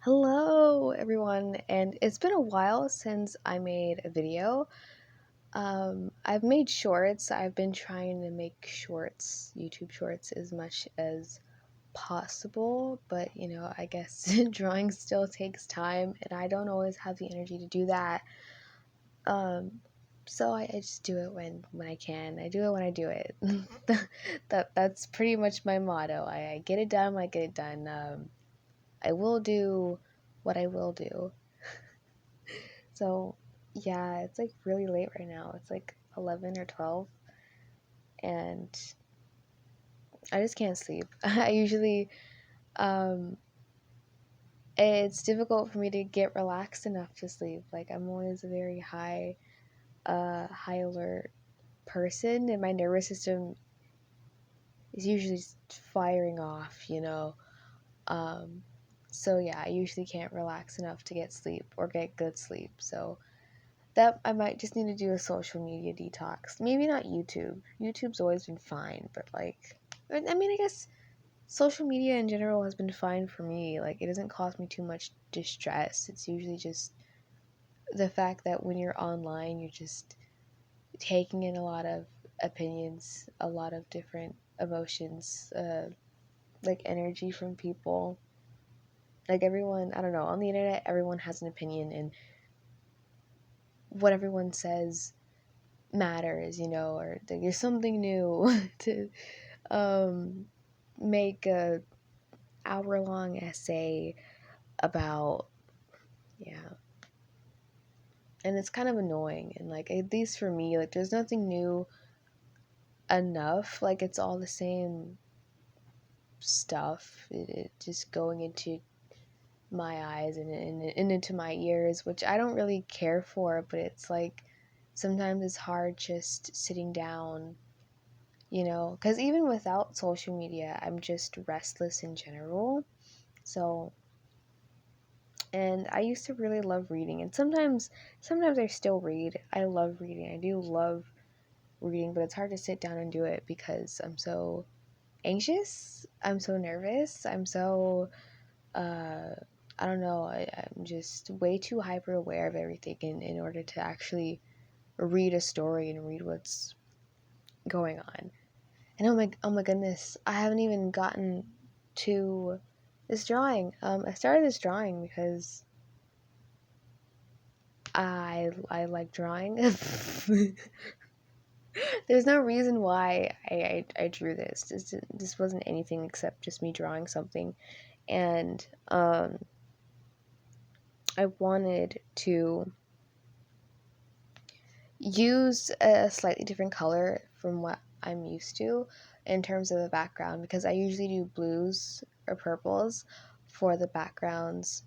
Hello, everyone, and it's been a while since I made a video. I've made shorts. I've been trying to make shorts, YouTube shorts, as much as possible, but I guess drawing still takes time, and I don't always have the energy to do that. Um, so I just do it when I can. I do it when I do it. That's pretty much my motto. I get it done when I get it done. I will do what I will do. So, yeah, it's like really late right now. It's like 11 or 12, and I just can't sleep. I usually, um, it's difficult for me to get relaxed enough to sleep. Like, I'm always a very high alert person, and my nervous system is usually just firing off. Um, so, yeah, I usually can't relax enough to get sleep or get good sleep. So, that I might just need to do a social media detox. Maybe not YouTube. YouTube's always been fine, but I mean, I guess social media in general has been fine for me. Like, it doesn't cause me too much distress. It's usually just the fact that when you're online, you're just taking in a lot of opinions, a lot of different emotions, like energy from people. Like, everyone, I don't know, on the internet, everyone has an opinion, and what everyone says matters, or there's something new to make a hour-long essay about. Yeah, and it's kind of annoying, and like, at least for me, like, there's nothing new enough. Like, it's all the same stuff, it just going into my eyes and into my ears, which I don't really care for, but it's like sometimes it's hard just sitting down, because even without social media, I'm just restless in general. So, and I used to really love reading, and sometimes I still read. I love reading. I do love reading, but it's hard to sit down and do it because I'm so anxious. I'm so nervous. I'm so uh I don't know. I'm just way too hyper aware of everything in order to actually read a story and read what's going on. And oh my goodness, I haven't even gotten to this drawing. I started this drawing because I like drawing. There's no reason why I drew this. This wasn't anything except just me drawing something, and I wanted to use a slightly different color from what I'm used to in terms of the background, because I usually do blues or purples for the backgrounds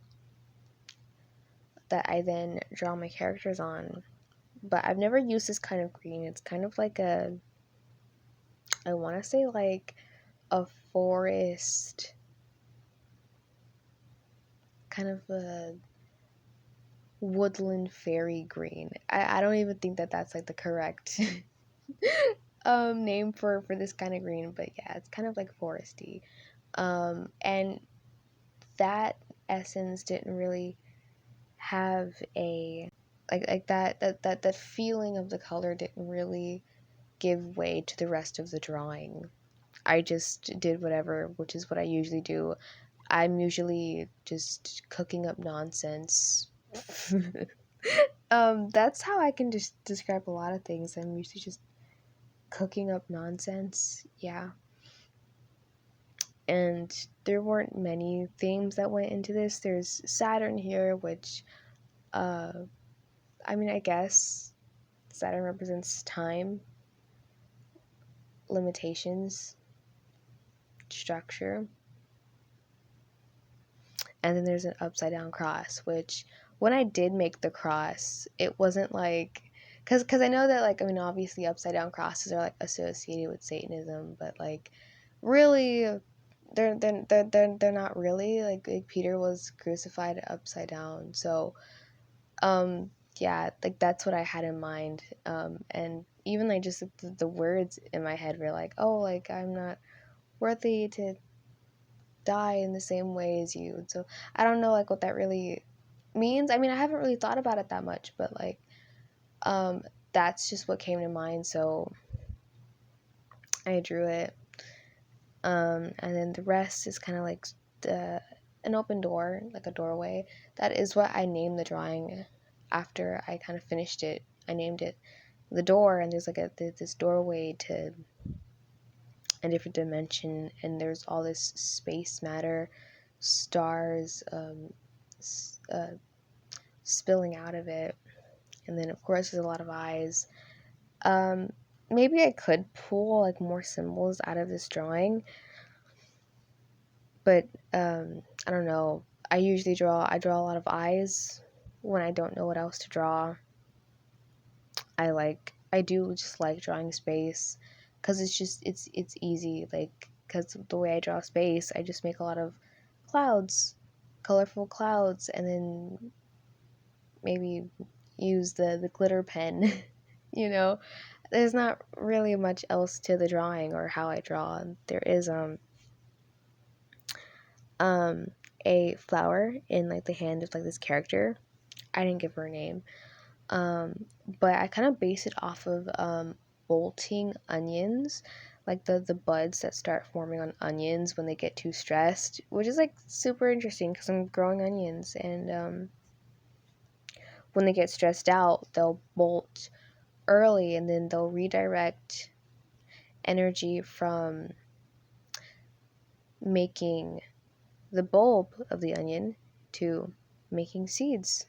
that I then draw my characters on. But I've never used this kind of green. It's kind of like I want to say like a forest, kind of a woodland fairy green. I don't even think that that's like the correct name for this kind of green, but yeah, it's kind of like foresty. And that essence didn't really have a like that feeling of the color didn't really give way to the rest of the drawing. I just did whatever, which is what I usually do. I'm usually just cooking up nonsense. That's how I can just describe a lot of things. I'm usually just cooking up nonsense. Yeah. And there weren't many themes that went into this. There's Saturn here, which, I mean, I guess Saturn represents time, limitations, structure. And then there's an upside down cross, which when I did make the cross, it wasn't like, because I know that, like, I mean, obviously upside down crosses are like associated with Satanism, but like really they're not really like Peter was crucified upside down. So yeah, like that's what I had in mind. And even like just the words in my head were like, oh, like I'm not worthy to die in the same way as you. And so I don't know like what that really means. I mean, I haven't really thought about it that much, but like that's just what came to mind, so I drew it. And then the rest is kind of like an open door, like a doorway. That is what I named the drawing after I kind of finished it. I named it the door, and there's like this doorway to a different dimension, and there's all this space matter, stars spilling out of it, and then of course there's a lot of eyes. Maybe I could pull like more symbols out of this drawing, but I don't know. I draw a lot of eyes when I don't know what else to draw. I do just like drawing space because it's easy, like because the way I draw space, I just make a lot of clouds, colorful clouds, and then maybe use the glitter pen. you know there's not really much else to the drawing or how I draw. There is a flower in like the hand of like this character. I didn't give her a name. But I kind of base it off of bolting onions, like the buds that start forming on onions when they get too stressed, which is like super interesting because I'm growing onions, and when they get stressed out, they'll bolt early, and then they'll redirect energy from making the bulb of the onion to making seeds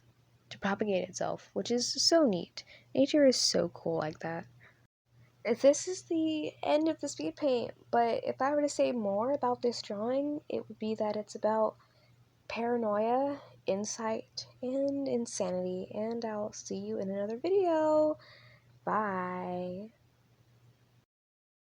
to propagate itself, which is so neat. Nature is so cool like that. This is the end of the speed paint, but if I were to say more about this drawing, it would be that it's about paranoia, insight, and insanity, and I'll see you in another video. Bye.